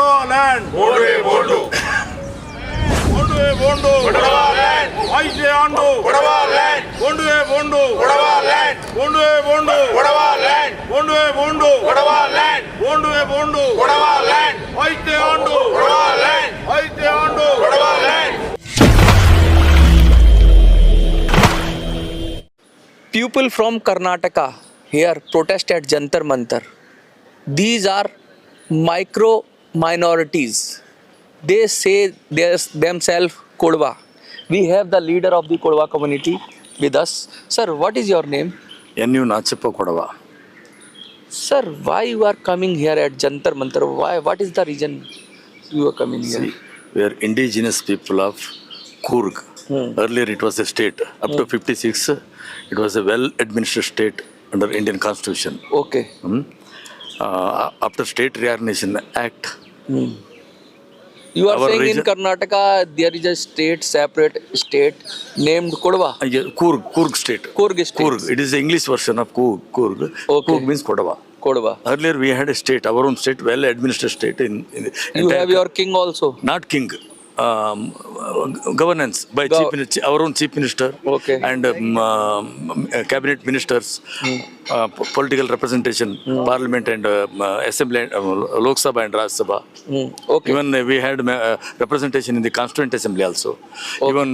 Kodava land. Bondu, Bondu. Bondu, Bondu. Kodava land. Aise Andu. Kodava land. Bondu, Bondu. Kodava land. Bondu, Bondu. Kodava land. Bondu, Bondu. Kodava land. Bondu, Bondu. Kodava land. Aise Andu. Kodava land. Aise Andu. Kodava land. People from Karnataka here protest at Jantar Mantar. These are micro minorities. They say themselves Kodwa. We have the leader of the Kodwa community with us. Sir, what is your name? N.U. Nachappa Kodava. Sir, why you are coming here at Jantar Mantar? Why? What is the reason you are coming here? See, we are indigenous people of Coorg. Earlier it was a state. Up to 56, it was a well-administered state under Indian Constitution. Okay. After State Reorganization Act, You are Our saying in region- Karnataka there is a separate state named Kodwa. Coorg state. Coorg state. Coorg. It is the English version of Coorg. Okay. Coorg means Kodava. Kodwa. Earlier we had a state, our own state, well-administered state in You entire have your king also. not king, governance by our own chief minister Okay. and cabinet ministers, political representation, parliament and assembly, Lok Sabha and Raj Sabha. Okay. Even we had representation in the constituent assembly also. Even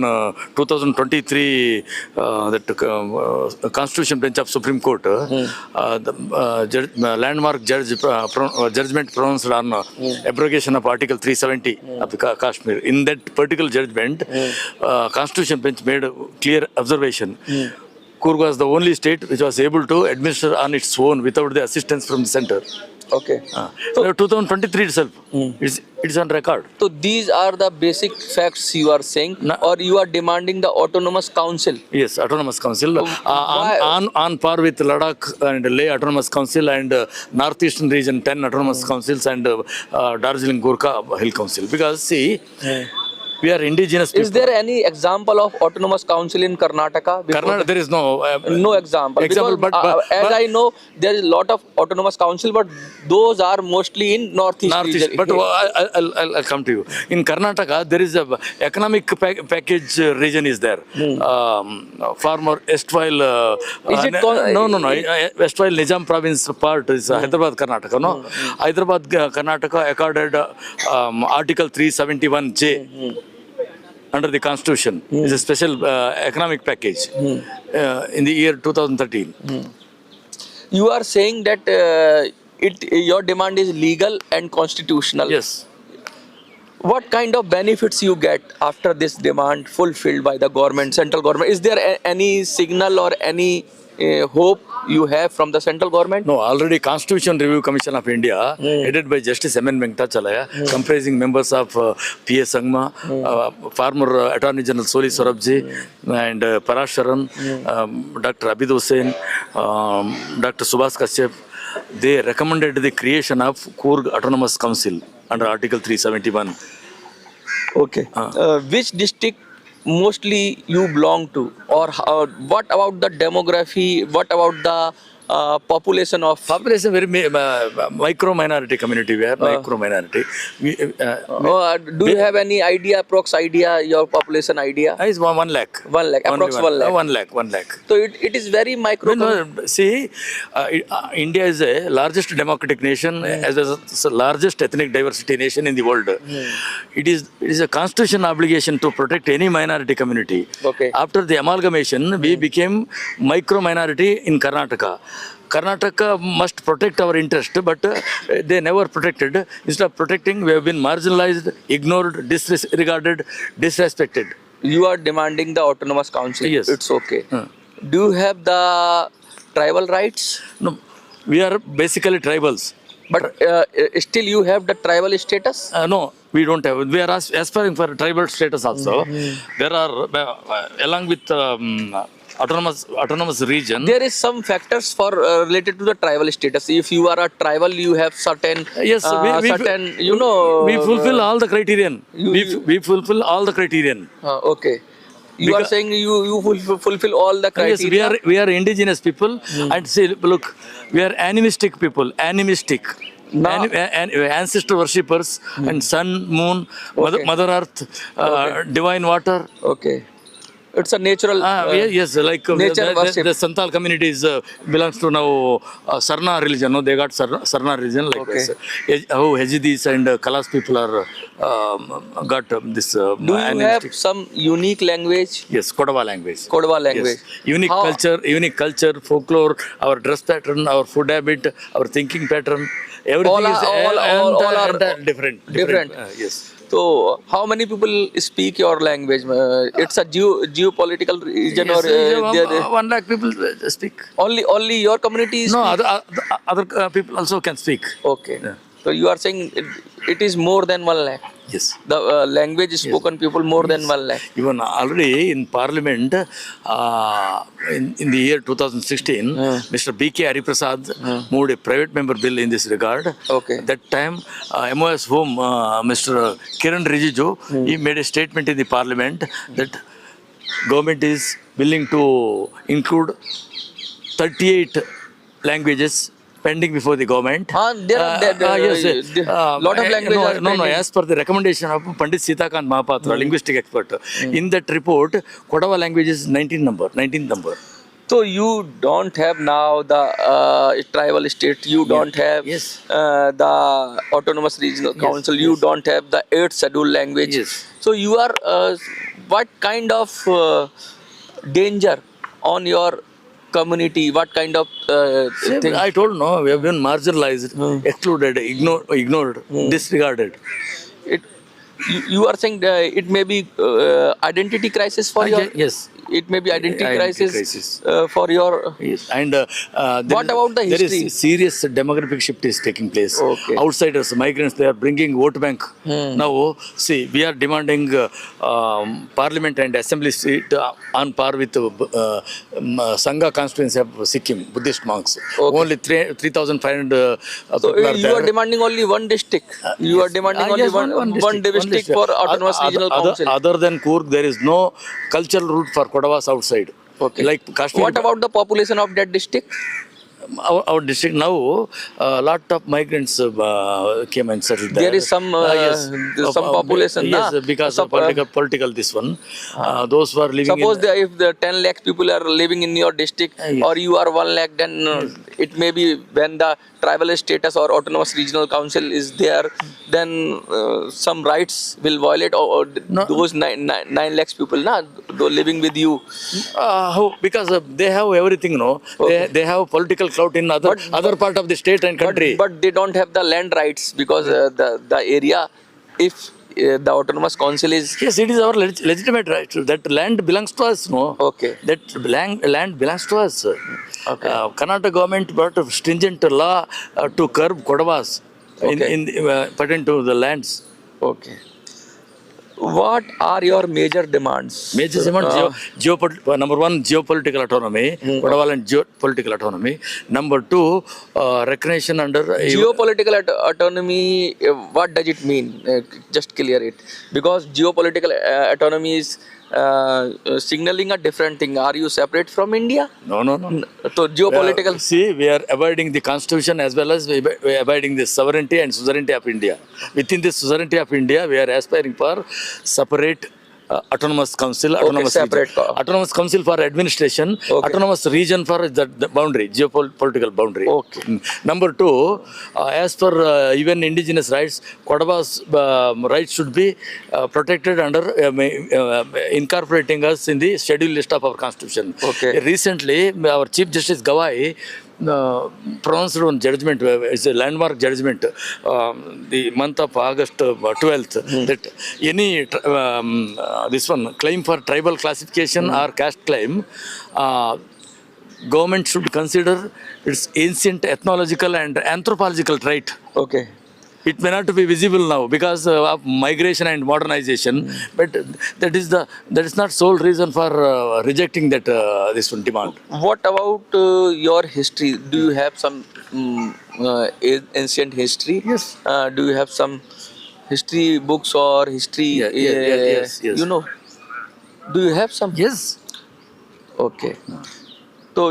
2023, that constitution bench of Supreme Court, the landmark judgment pronounced on abrogation of Article 370 of the Kashmir. In that particular judgment, constitution bench made a clear observation. Coorg was the only state which was able to administer on its own without the assistance from the center. Okay. 2023 itself, it's on record. So these are the basic facts you are saying, or you are demanding the autonomous council. Yes, Autonomous Council. Why- On par with Ladakh and Leh Autonomous Council and Northeastern Region 10 Autonomous Councils and Darjeeling Gorkha Hill Council. Because see, we are indigenous people. Is there any example of autonomous council in Karnataka? Before Karnataka, there is no. no example. Example, Because, as I know, there is a lot of autonomous council, but those are mostly in northeast Northeast, region. but I'll come to you. In Karnataka, there is a economic package region is there. Former Westwhile. Is it no. Westwhile Nizam province part is Hyderabad, Karnataka. No, Hyderabad, Karnataka accorded Article 371J. Under the Constitution, is a special economic package in the year 2013. You are saying that your demand is legal and constitutional. Yes. What kind of benefits you get after this demand fulfilled by the government, central government? Is there any signal or any hope you have from the central government? No, already Constitution Review Commission of India, headed by Justice M.N. Venkatachalaya, comprising members of P.S. Sangma, former Attorney General Soli Sorabji, and Parasharan, Dr. Abid Hussain, Dr. Subhas Kashyap, they recommended the creation of Coorg Autonomous Council under Article 371. Okay. Which district mostly you belong to, or what about the demography? What about the population of? Population very micro minority community. We are micro minority. Do you have any idea, approx idea, your population idea? Is 1 lakh. 1 lakh, approx 1 lakh. 1 lakh. So it is very micro. No, see, India is the largest democratic nation, as well as the largest ethnic diversity nation in the world. It is a constitutional obligation to protect any minority community. Okay. After the amalgamation, we became micro minority in Karnataka. Karnataka must protect our interest, but they never protected. Instead of protecting, we have been marginalized, ignored, disregarded, disrespected. You are demanding the autonomous council. Yes. It's okay. Do you have the tribal rights? No, we are basically tribals. But still you have the tribal status? No, we don't have. We are aspiring for tribal status also. There are, along with autonomous region. There is some factors for related to the tribal status. If you are a tribal, you have certain Yes, certain you know. we fulfill all the criterion. We fulfill all the criterion. Okay. You are saying you fulfill all the criteria. Yes, we are indigenous people, and see, look, we are animistic people. Animistic. Now- ancestor worshippers and sun, moon, Okay. Mother Earth, divine water. Okay. It's a natural. Yes, like nature worship. the Santal communities belongs to now Sarna religion. No, they got Sarna religion like Okay. this. How Hejidis and Kalas people are got this. Do you have animistic- some unique language? Yes, Kodava language. Kodwa language. Yes. Unique How- culture, folklore, our dress pattern, our food habit, our thinking pattern, everything All are- is all are different. different. Yes. So, how many people speak your language? It's a geopolitical region, Yes, or there- 1 lakh people speak. only your community is. No, other people also can speak. Okay. So you are saying it is more than 1 lakh. Yes. The language is spoken people more than 1 lakh. Even already in Parliament, in the year 2016, Mr. B.K. Hariprasad moved a private member bill in this regard. Okay. That time, MOS Home, Mr. Kiran Rijiju, he made a statement in the Parliament that government is willing to include 38 languages pending before the government. There are Yes, lot of languages no, are no, pending. as per the recommendation of Pandit Sitakant Mahapatra, linguistic expert, in that report, Kodava language is 19th number. So you don't have now the tribal state, you don't have Yes. the autonomous regional council, you don't have the 8th scheduled language. Yes. So you are what kind of danger on your community? What kind of thing? I told no, we have been marginalized, excluded, ignored, disregarded. It, you are saying it may be identity crisis for your. Yes. It may be identity Identity crisis, crisis. for your. Yes. And What about the history? There is serious demographic shift is taking place. Okay. Outsiders, migrants, they are bringing vote bank. Now, see, we are demanding parliament and assembly seat on par with Sangha constituency of Sikkim, Buddhist monks. Okay. Only 3,500 So people are you there. are demanding only one district. You are demanding only Yes, one district for autonomous regional council. Other than Coorg, there is no cultural route for Kodavas outside. Okay. Like Kashmir. What about the population of that district? Our district now, a lot of migrants came and settled there. There is some population, Yes, na? because of political this one. Those who are living Suppose in... if the 10 lakh people are living in your district, Yes. or you are 1 lakh, then it may be when the tribal status or autonomous regional council is there, then some rights will violate, or No. those 9 lakhs people na, living with you. how? Because they have everything, no? Okay. They have political clout in other part of the state and country. But they don't have the land rights, because the area, if the autonomous council is. Yes, it is our legitimate right. That land belongs to us, no? Okay. That land belongs to us. Okay. Karnataka government brought a stringent law to curb Kodavas Okay. pertaining to the lands. Okay. What are your major demands? Major demand, number one, geopolitical autonomy, Kodavaland geopolitical autonomy. Number two, recognition under... Geopolitical autonomy, what does it mean? Just clear it. Because geopolitical autonomy is signaling a different thing. Are you separate from India? No. So geopolitical. See, we are abiding the constitution as well as we are abiding the sovereignty and suzerainty of India. Within this suzerainty of India, we are aspiring for separate autonomous council, autonomous separate region. Autonomous council for administration, Okay. autonomous region for the boundary, geopolitical boundary. Okay. Number two, as per even indigenous rights, Kodava's rights should be protected under incorporating us in the scheduled list of our constitution. Okay. Recently, our Chief Justice Gawai pronounced one judgment, it's a landmark judgment, the month of August 12th, that any this one claim for tribal classification or caste claim, government should consider its ancient ethnological and anthropological trait. Okay. It may not be visible now because of migration and modernization, but that is not sole reason for rejecting that this one demand. What about your history? Do you have some ancient history? Yes. Do you have some history books or history? Yes. You know. Do you have some? Yes. Okay. So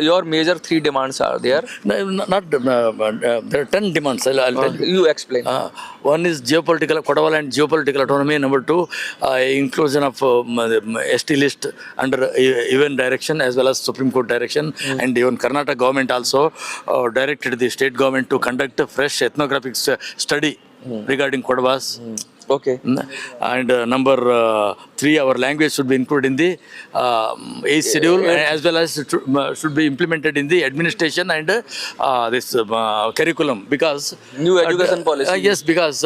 your major three demands are there. No, not there are 10 demands. I'll tell you. You explain. One is geopolitical, Kodava land geopolitical autonomy. Number two, inclusion of ST list under even direction as well as Supreme Court direction. And even Karnataka government also directed the state government to conduct a fresh ethnographic study regarding Kodavas. Okay. And number three, our language should be included in the age schedule as well as should be implemented in the administration and this curriculum because New education policy. yes, because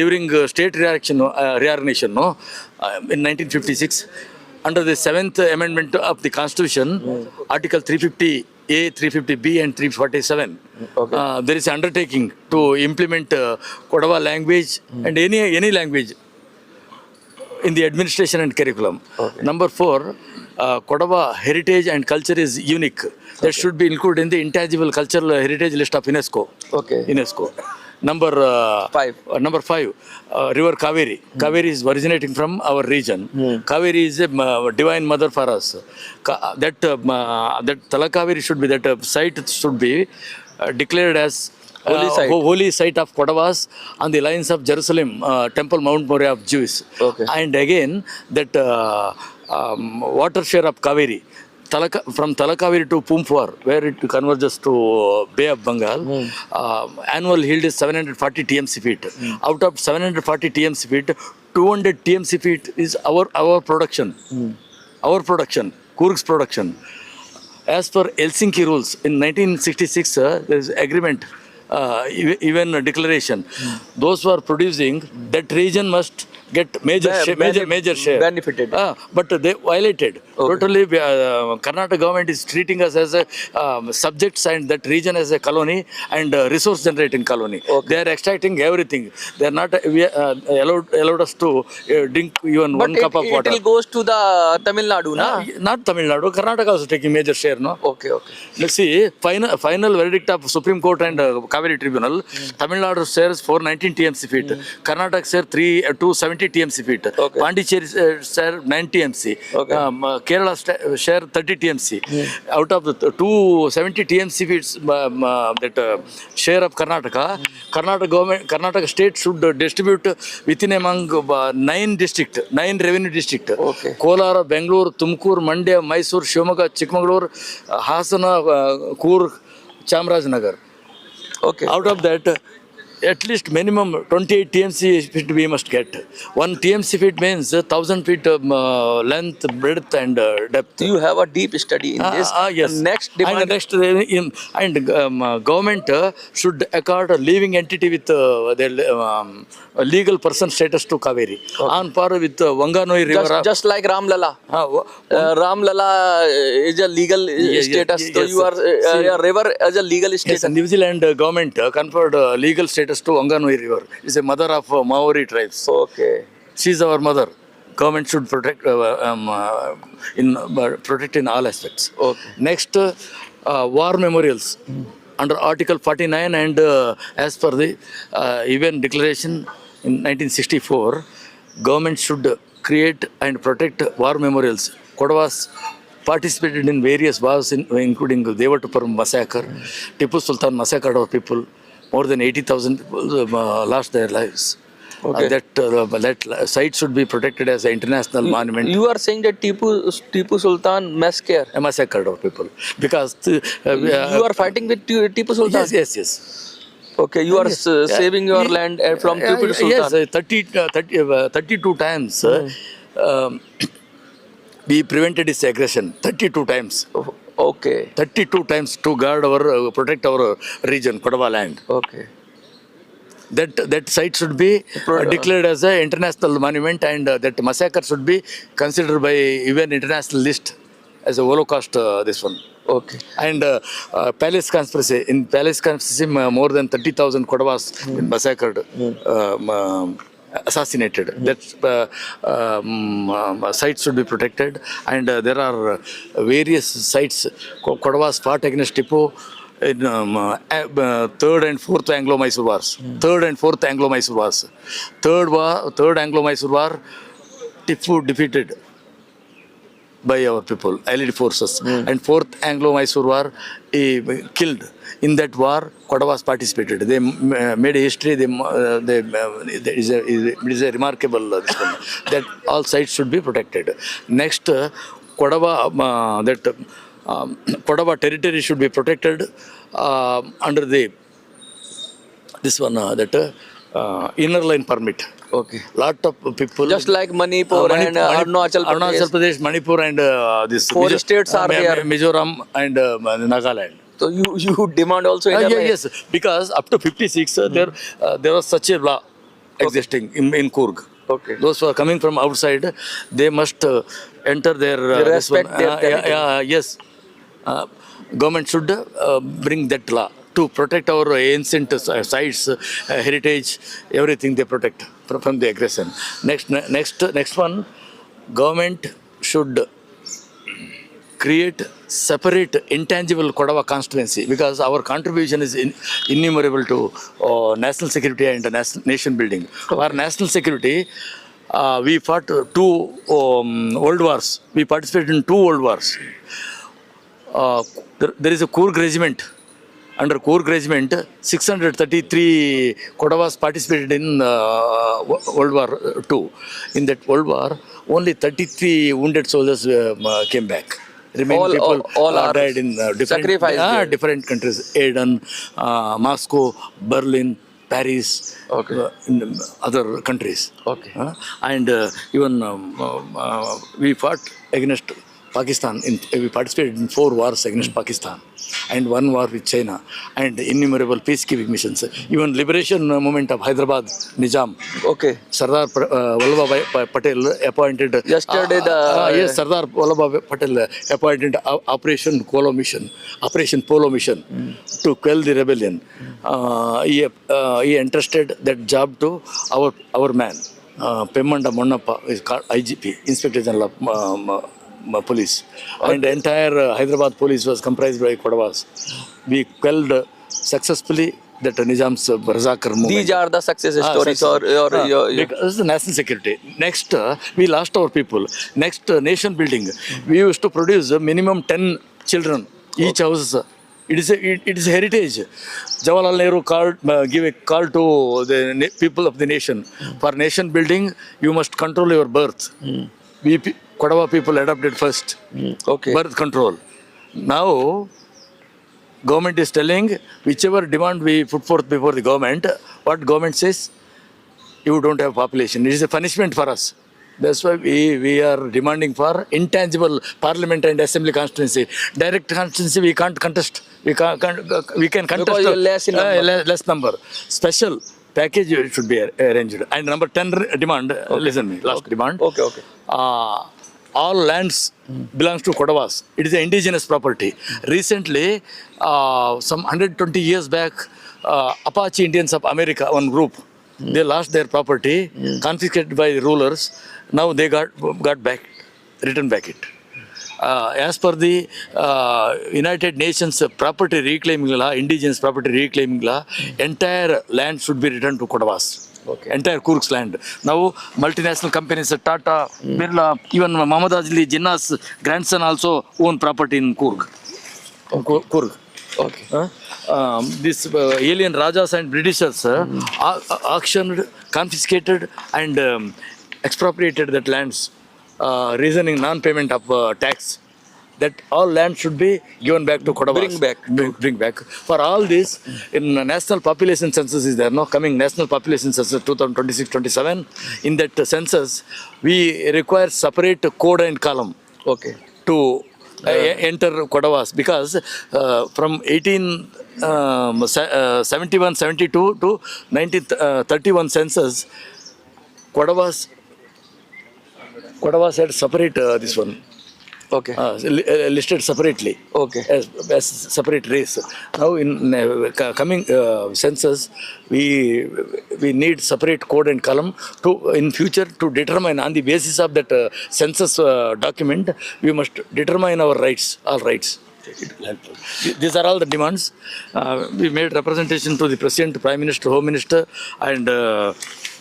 during state reorganization in 1956 under the 7th amendment of the constitution, article 350A, 350B and 347, there is undertaking to implement Kodava language and any language in the administration and curriculum. Number four, Kodava heritage and culture is unique. That should be included in the intangible cultural heritage list of UNESCO. Okay. UNESCO. Number five, river Kaveri. Kaveri is originating from our region. Kaveri is a divine mother for us. That Talakaveri should be, that site should be declared as holy site of Kodavas on the lines of Jerusalem, Temple Mount Moriah of Jews. Okay. And again, that water share of Kaveri. From Talakaveri to Pumpwar, where it converges to Bay of Bengal, annual yield is 740 TMC feet. Out of 740 TMC feet, 200 TMC feet is our production. Our production, Coorg's production. As per Helsinki rules, in 1966, there is agreement, even a declaration. Those who are producing, that region must get major share. Benefited. But they violated. Totally, Karnataka government is treating us as a subjects and that region as a colony and resource generating colony. They are extracting everything. They are not allowed us to drink even one cup of water. But it goes to the Tamil Nadu, na? Not Tamil Nadu. Karnataka also taking major share, no? Okay. Let's see, final verdict of Supreme Court and Kaveri Tribunal, Tamil Nadu shares 419 TMC feet, Karnataka share 270 TMC feet, Pondicherry share 9 TMC, Kerala share 30 TMC. Out of the 270 TMC feet, that share of Karnataka state should distribute within among 9 revenue district. Kolara, Bangalore, Tumkur, Mandya, Mysore, Shivamogga, Chikmagalur, Hasana, Coorg, Chamarajanagar. Okay. Out of that, at least minimum 28 TMC feet we must get. 1 TMC feet means 1,000 feet length, breadth and depth. You have a deep study in this. Yes. Next demand. Government should accord a living entity with their legal person status to Kaveri. On par with Wanganoi River. Just like Ramlala. Ramlala is a legal status. So you are a river as a legal status. Yes, New Zealand government conferred legal status to Wanganoi River. It's a mother of Maori tribes. Okay. She is our mother. Government should protect protect in all aspects. Okay. Next, war memorials under Article 49 and as per the UN Declaration in 1964, government should create and protect war memorials. Kodavas participated in various wars, including Devatupuram massacre, Tipu Sultan massacred our people. More than 80,000 people lost their lives. Okay. That site should be protected as an international monument. You are saying that Tipu Sultan Massacred our people because you are fighting with Tipu Sultan. Yes. Okay, you are saving your land from Tipu Sultan. Yes, 32 times we prevented his aggression. 32 times. Okay. 32 times to guard protect our region, Kodava land. Okay. That site should be declared as an international monument, and that massacre should be considered by even international list as a Holocaust. This one. Okay. And Palace Conspiracy. In Palace Conspiracy, more than 30,000 Kodavas massacred, assassinated. That site should be protected, and there are various sites. Kodavas fought against Tipu in Third and Fourth Anglo-Mysore Wars. Third Anglo-Mysore War, Tipu defeated. by our people, allied forces. And fourth Anglo-Mysore War, killed. In that war, Kodavas participated. They made a history. It is a remarkable this one, that all sites should be protected. Next, Kodava Kodava territory should be protected under this one inner line permit. Okay. Lot of people. Just like Manipur and Arunachal Pradesh. Manipur and this. Four states are there. Mizoram and Nagaland. So you demand also inner line? Yes, because up to 56 there was such a law existing in Coorg. Okay. Those who are coming from outside, they must enter their They respect their territory. yes. Government should bring that law to protect our ancient sites, heritage, everything they protect from the aggression. Next one, government should create separate intangible Kodava constituency, because our contribution is innumerable to national security and nation building. For national security, we fought two world wars. We participated in two world wars. There is a Coorg regiment. Under Coorg regiment, 633 Kodavas participated in World War II. In that World War, only 33 wounded soldiers came back. Remaining people are died in different countries. Aden, Moscow, Berlin, Paris, Okay. in other countries. Okay. And even we fought against Pakistan. We participated in 4 wars against Pakistan and 1 war with China, and innumerable peacekeeping missions. Even liberation movement of Hyderabad Nizam. Okay. Sardar Vallabhbhai Patel appointed. Yesterday Yes, Sardar Vallabhbhai Patel appointed Operation Polo Mission to quell the rebellion. He entrusted that job to our man, Pemmanda Monnappa, is called IGP, Inspector General of Police, and the entire Hyderabad police was comprised by Kodavas. We quelled successfully that Nizam's Razakar movement. These are the success stories Because the national security. Next, we lost our people. Next, nation building. We used to produce a minimum 10 children each house. It is a heritage. Jawaharlal Nehru give a call to the people of the nation. For nation building, you must control your birth. We Kodava people adopted first. Okay. Birth control. Now, government is telling whichever demand we put forth before the government, what government says, you don't have population. It is a punishment for us. That's why we are demanding for intangible parliament and assembly constituency. Direct constituency we can't contest. We can contest because you're less in number. Less number. Special package should be arranged. And number 10 demand, listen me, last demand. Okay. All lands belongs to Kodavas. It is an indigenous property. Recently, some 120 years back, Apache Indians of America, one group, they lost their property, confiscated by the rulers. Now they got returned back it. As per the United Nations property reclaiming law, indigenous property reclaiming law, entire land should be returned to Kodavas. Okay. Entire Coorg's land. Now, multinational companies, Tata, Birla, even Muhammad Ali Jinnah's grandson also own property in Coorg. Coorg. Okay. This alien Rajas and Britishers auctioned, confiscated and expropriated that lands, reasoning non-payment of tax. That all land should be given back to Kodavas. Bring back. For all this, in national population census is there, no? Coming national population census 2026-27. In that census, we require separate code and column. Okay. To enter Kodavas, because from 1871-72 to 1931 census, Kodavas had separate this one. Okay. Listed separately. Okay. As separate race. Now in coming census, we need separate code and column to in future to determine on the basis of that census document. We must determine our rights, all rights. These are all the demands. We made representation to the President, Prime Minister, Home Minister, and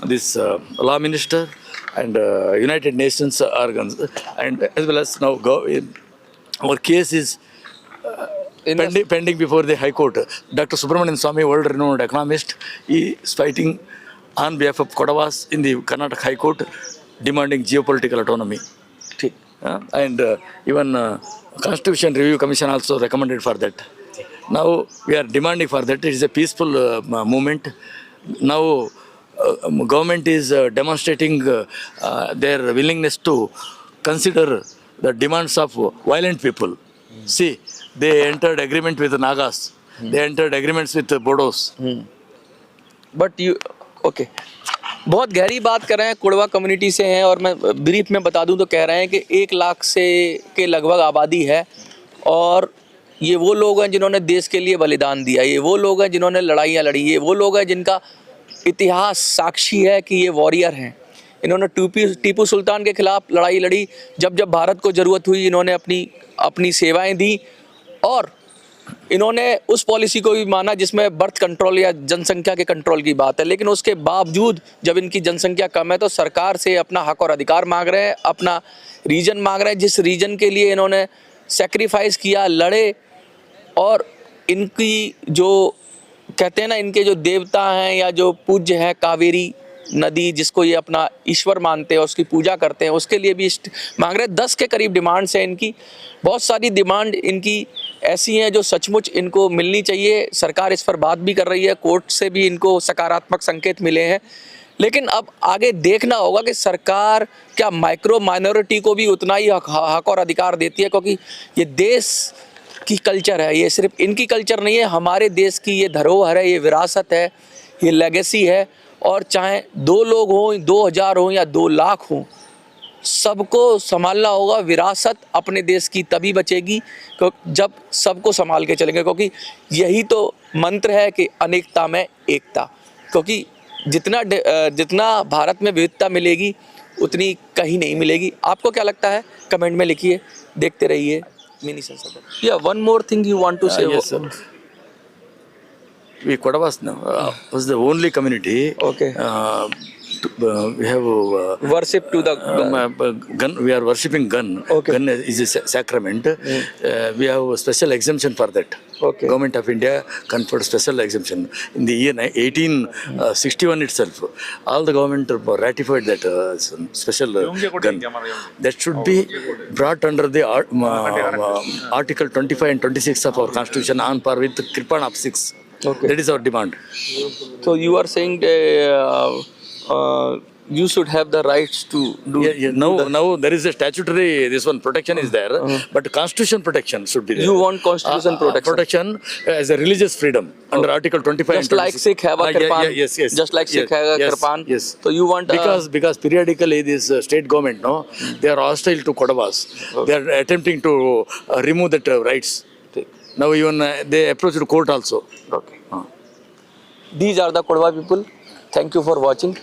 this Law Minister. and United Nations organs, and as well as now our case is pending before the High Court. Dr. Subramanian Swamy, world-renowned economist, he is fighting on behalf of Kodavas in the Karnataka High Court, demanding geopolitical autonomy. ठीक. And even Constitution Review Commission also recommended for that. Now we are demanding for that. It is a peaceful movement. Now government is demonstrating their willingness to consider the demands of violent people. See, they entered agreement with the Nagas. They entered agreements with the Bodos. But you okay, बहुत गहरी बात कर रहे हैं, Kudwa community से हैं और मैं ब्रीफ में बता दूं तो कह रहे हैं कि 1 लाख से के लगभग आबादी है और ये वो लोग हैं जिन्होंने देश के लिए बलिदान दिया, ये वो लोग हैं जिन्होंने लड़ाइयाँ लड़ी, ये वो लोग हैं जिनका इतिहास साक्षी है कि ये वॉरियर हैं। इन्होंने टीपू सुल्तान के खिलाफ लड़ाई लड़ी, जब जब भारत को ज़रूरत हुई इन्होंने अपनी सेवाएं दी और इन्होंने उस पॉलिसी को भी माना जिसमें बर्थ कंट्रोल या जनसंख्या के कंट्रोल की बात है, लेकिन उसके बावजूद जब इनकी जनसंख्या कम है तो सरकार से अपना हक और अधिकार मांग रहे हैं, अपना रीजन मांग रहे हैं, जिस रीजन के लिए इन्होंने सेक्रीफाइस किया, लड़े और इनकी जो कहते हैं ना, इनके जो देवता हैं या जो पूज्य हैं कावेरी नदी जिसको ये अपना ईश्वर मानते हैं, उसकी पूजा करते हैं, उसके लिए भी मांग रहे हैं। 10 के करीब डिमांड्स हैं इनकी। बहुत सारी डिमांड इनकी ऐसी हैं जो सचमुच इनको मिलनी चाहिए। सरकार इस पर बात भी कर रही है, कोर्ट से भी इनको सकारात्मक संकेत मिले हैं, लेकिन अब आगे देखना होगा कि सरकार क्या माइक्रो माइनॉरिटी को भी उतना ही हक और अधिकार देती है, क्योंकि ये देश की कल्चर है, ये सिर्फ इनकी कल्चर नहीं है, हमारे देश की ये धरोहर है, ये विरासत है, ये लेगेसी है। और चाहे 2 लोग हों, 2000 हों या 2 लाख हों, सबको संभालना होगा। विरासत अपने देश की तभी बचेगी जब सबको संभाल के चलेंगे, क्योंकि यही तो मंत्र है कि अनेकता में एकता। क्योंकि जितना भारत में विविधता मिलेगी उतनी कहीं नहीं मिलेगी। आपको क्या लगता है? कमेंट में लिखिए, देखते रहिए मिनी संसद। या one more thing you want to say? Yes, sir. We Kodavas was the only community. Okay. We have Worship to the gun. We are worshipping gun. Okay. Gun is a sacrament. We have a special exemption for that. Okay. Government of India conferred special exemption in the year 1861 itself. All the government ratified that special gun. That should be brought under the Article 25 and 26 of our Constitution on par with Kripan of 6. Okay. That is our demand. So you are saying you should have the rights to do. Now there is a statutory protection is there, but constitution protection should be there. You want constitution protection as a religious freedom under Article 25. Just like Sikh have a Kirpan. Yes. Just like Sikh have a Kirpan. Yes. So you want because periodically this state government they are hostile to Kodavas. They are attempting to remove that rights. Now even they approach the court also. Okay. These are the Kodava people. Thank you for watching.